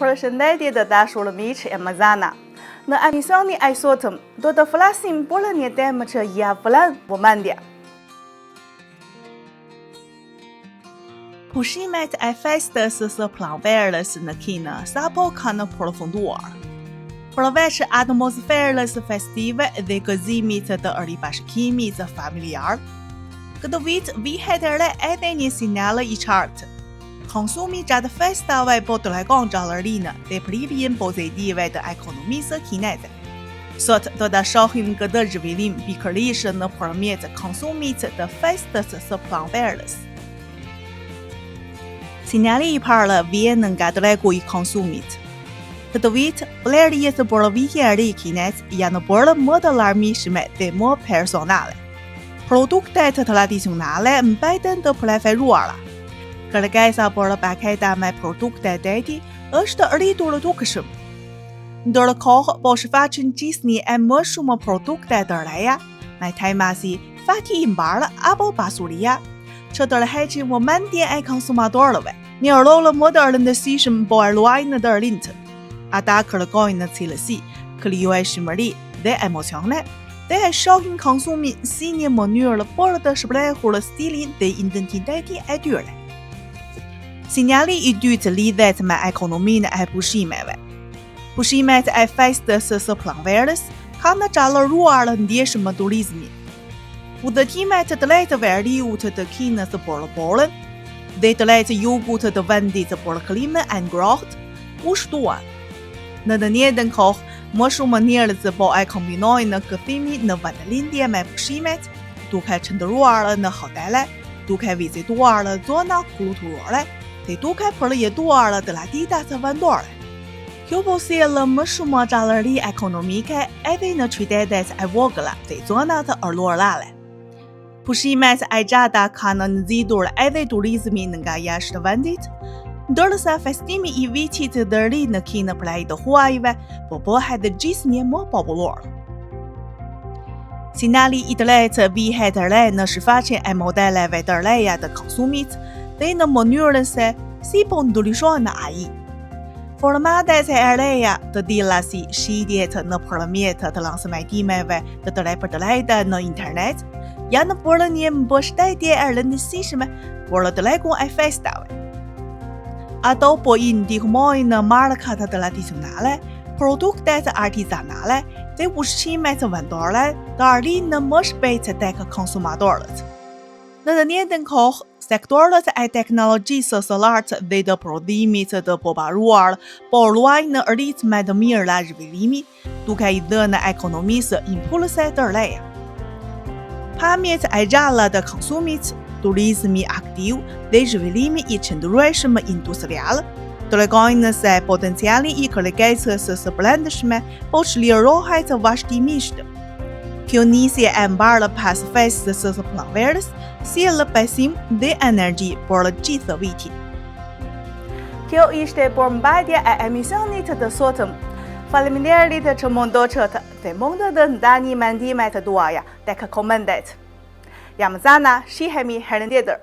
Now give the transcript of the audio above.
Përshëndetje të dashur miq e mëzana. Në emisioni e sotëm do të flasim për një temë që ja vlen vëmendje. Pushimet e festës së pranverës në Kinë sapo kanë përfunduar. Përveç atmosferës festive dhe gëzimit të ribashkimit familjar, këtë vit vihet re edhe një sinjal I qartë. Konsumi gjatë festave po tregon gjallërinë dhe prirjen pozitive të ekonomisë kineze. Sot do ta shohim këtë zhvillim pikërisht nëpërmjet konsumit të festës së pranverës. Sinjali I parë vjen nga tregu I konsumit. Këtë vit, vlerësit për vite ri kinez janë bërë më të larmishme dhe më personale. Produktet tradicionale mbeten të preferuara. Kërkesa për paketa me produkte deti është rritur dukshëm. Ndërkohë, po shfaqen qisni e më shumë produkte të reja, me tema si fati I mbarë apo pasuria, që tërheqin vëmendje e konsumatorëve. Një rol më të rëndësishëm po e luajnë të rinjtë. Ata kërkojnë cilësi, krijueshmëri dhe emocione, dhe e shohin konsumin si një mënyrë për të shprehur stilin dhe identitetin e tyre. Sinjali I dytë lidhet me ekonominë e pushimeve. Pushimet e festës së pranverës kanë gjallëruar ndjeshëm turizmin. Udhëtimet të lehtë veriut të Kinës për Polën dhe të lehtë jugut të vendit për klimën e ngrohtë u shtuan. Në të njëjtën kohë, më shumë njerëz po e kombinojnë kthimin në vendlindje me pushimet, duke qëndruar në hotele, duke vizituar zona kulturore dhe duke përjetuar traditat vendore. Kjo po sjellë më shumë gjallëri ekonomike edhe në qytetet e vogla dhe zonat rurale. Pushimet e gjata kanë nxitur edhe turizmin nga jashtë vendit, ndërsa festimi I vitit të ri në Kinë prej të huajve po bëhet gjithnjë më popullor. Sinjali I tretë vihet re në shfaqjen e modeleve të reja të konsumit dhe në mënyrën se si po ndryshohen ai. Formatet e reja të dilla si shitjet nëpërmjet të transmetimeve të drejtë në internet janë bërë një mbështetje e rëndësishme për tregun e festave. Ato po I ndihmojnë markat tradicionale, produktet artizanale dhe ushqimet vendore të arrijnë më shpejt tek konsumatorët. Në të njëjtën kohë, sektorët e teknologjisë së lartë dhe të prodhimit të poparuar po luajnë ritme të mira zhvillimi, duke I dhënë ekonomisë impulse të reja. Pamjet e gjalla të konsumit, turizmi aktiv dhe zhvillimi I qëndrueshëm industrial tregojnë se potenciali I kërkesës së brendshme po çlirohet vazhdimisht. Kjo nisje e mbarë pas festës së pranverës sjell besim dhe energji për gjithë vitin. Kjo ishte përmbajtja e emisionit të sotëm. Faleminderit që mundohët dhe mund të ndani mendimet tuaja tek komentet. Jam Zana, shihemi herën tjetër.